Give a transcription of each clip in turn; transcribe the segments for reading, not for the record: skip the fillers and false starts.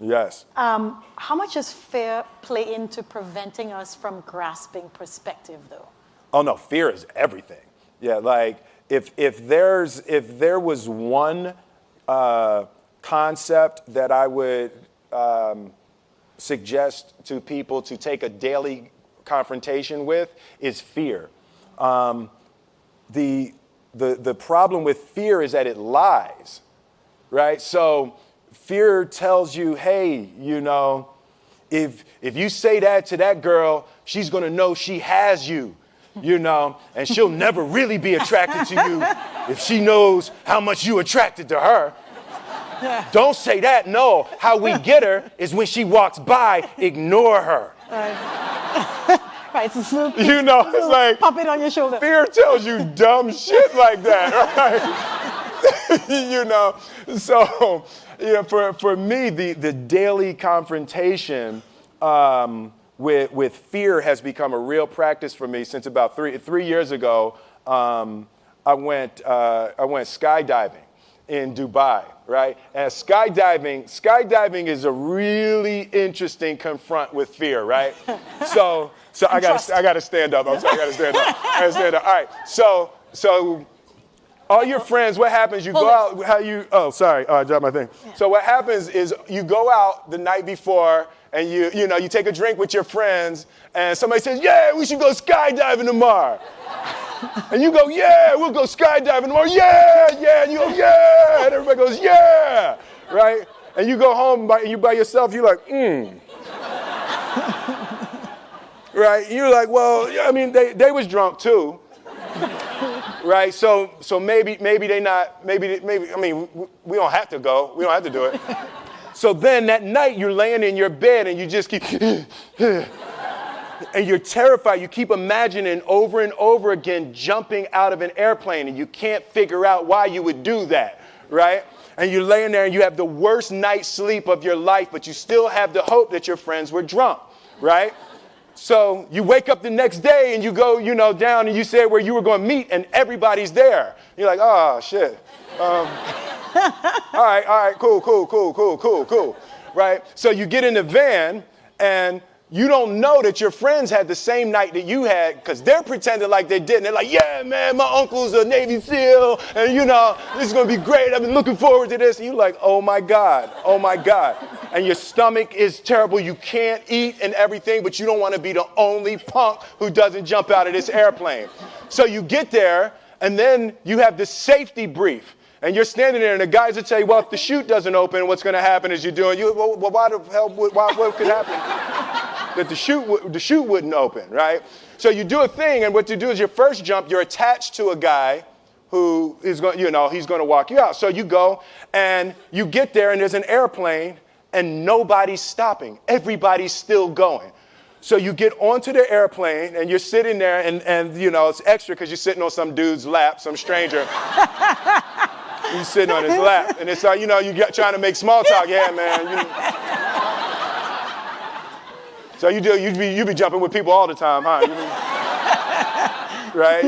Yes. How much does fear play into preventing us from grasping perspective, though? Oh no, fear is everything. Yeah, like if there was one concept that I would suggest to people to take a daily confrontation with, is fear. The problem with fear is that it lies, right? So fear tells you, hey, if you say that to that girl, she's gonna know she has you, and she'll never really be attracted to you if she knows how much you attracted to her. Don't say that, no. How we get her is when she walks by, ignore her. Right, it's a smooth, It's like, pop it on your shoulder. Fear tells you dumb shit like that, right? So, for me, the daily confrontation with fear has become a real practice for me since about three years ago. I went skydiving in Dubai, right? And skydiving is a really interesting confront with fear, right? So I gotta stand up. I'm sorry, I gotta stand up. All right. So all your friends, what happens? You go out. Oh, sorry. I dropped my thing. Yeah. So what happens is you go out the night before and you take a drink with your friends, and somebody says, "Yeah, we should go skydiving tomorrow." And you go, "Yeah, we'll go skydiving tomorrow." Yeah. And you go, "Yeah." And everybody goes, "Yeah." Right? And you go home you by yourself. You're like, Right? You're like, well, I mean, they was drunk too. Right? So maybe they not, maybe, I mean, we don't have to go. We don't have to do it. So then that night you're laying in your bed and you just keep, and you're terrified. You keep imagining over and over again jumping out of an airplane, and you can't figure out why you would do that, right? And you're laying there and you have the worst night's sleep of your life, but you still have the hope that your friends were drunk, right? So you wake up the next day and you go, down and you say where you were going to meet and everybody's there. You're like, oh, shit. All right, cool. Right? So you get in the van and you don't know that your friends had the same night that you had because they're pretending like they didn't. They're like, yeah, man, my uncle's a Navy SEAL and, this is going to be great. I've been looking forward to this. And you're like, oh, my God. And your stomach is terrible. You can't eat and everything, but you don't want to be the only punk who doesn't jump out of this airplane. So you get there, and then you have this safety brief. And you're standing there, and the guys will tell you, well, if the chute doesn't open, what's going to happen is well, why the hell, what could happen? That the chute wouldn't open, right? So you do a thing, and what you do is your first jump, you're attached to a guy who is going, he's going to walk you out. So you go, and you get there, and there's an airplane, and nobody's stopping. Everybody's still going. So you get onto the airplane, and you're sitting there, and it's extra because you're sitting on some dude's lap, some stranger. You're sitting on his lap, and it's like, you're trying to make small talk. Yeah, man. So you be jumping with people all the time, huh? Right?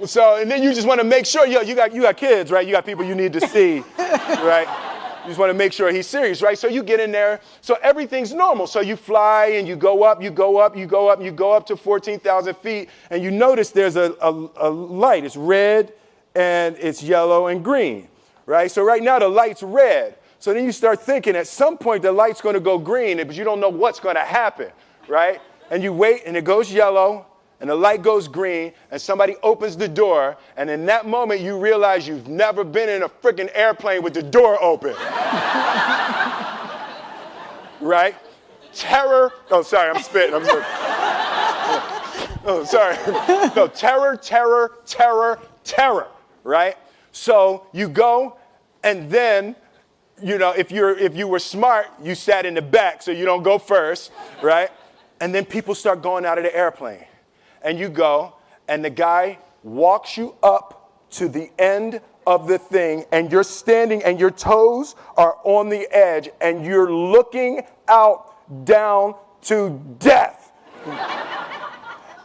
So, and then you just want to make sure, you got kids, right? You got people you need to see, right? You just want to make sure he's serious, right? So you get in there. So everything's normal. So you fly and you go up to 14,000 feet, and you notice there's a light. It's red and it's yellow and green, right? So right now the light's red. So then you start thinking at some point the light's going to go green, but you don't know what's going to happen, right? And you wait and it goes yellow and the light goes green and somebody opens the door, and in that moment you realize you've never been in a freaking airplane with the door open. Right? Terror. Oh, sorry, I'm spitting. Oh, sorry. No, terror. Right? So you go, and then, if you were smart, you sat in the back so you don't go first, right? And then people start going out of the airplane. And you go, and the guy walks you up to the end of the thing, and you're standing, and your toes are on the edge, and you're looking out down to death.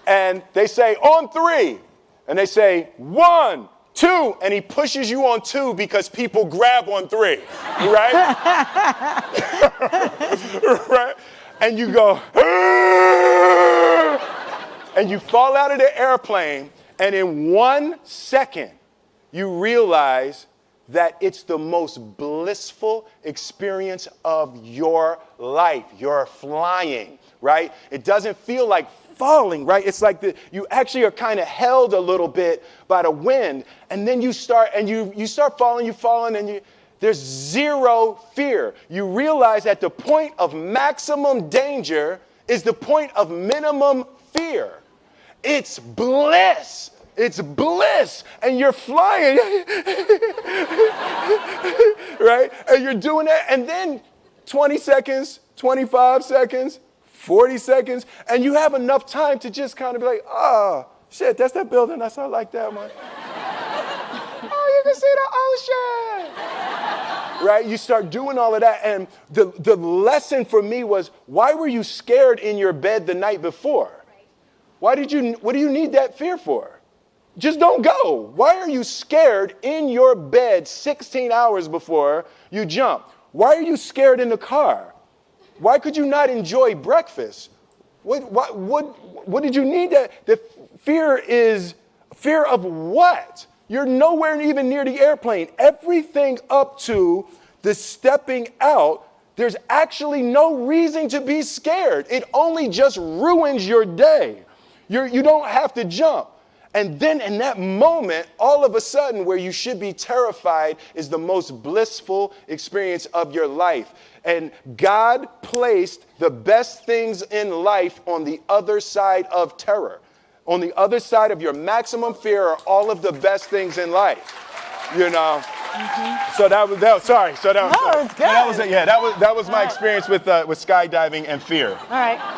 And they say, on 3. And they say, 1, 2, and he pushes you on 2 because people grab on 3, right? Right? And you go, and you fall out of the airplane, and in 1 second, you realize that it's the most blissful experience of your life. You're flying, right? It doesn't feel like falling, right? It's like you actually are kind of held a little bit by the wind, and then you start falling, and there's zero fear. You realize that the point of maximum danger is the point of minimum fear. It's bliss. It's bliss, and you're flying, right? And you're doing that, and then 20 seconds, 25 seconds, 40 seconds, and you have enough time to just kind of be like, oh, shit, that's that building. That's not like that one. Oh, you can see the ocean. Right? You start doing all of that, and the lesson for me was, why were you scared in your bed the night before? What do you need that fear for? Just don't go. Why are you scared in your bed 16 hours before you jump? Why are you scared in the car? Why could you not enjoy breakfast? What did you need that? The fear is fear of what? You're nowhere even near the airplane. Everything up to the stepping out, there's actually no reason to be scared. It only just ruins your day. You don't have to jump. And then in that moment, all of a sudden, where you should be terrified is the most blissful experience of your life. And God placed the best things in life on the other side of terror. On the other side of your maximum fear are all of the best things in life. You know? Mm-hmm. So that was sorry. So that was, no, it was good. That was my experience with skydiving and fear. All right.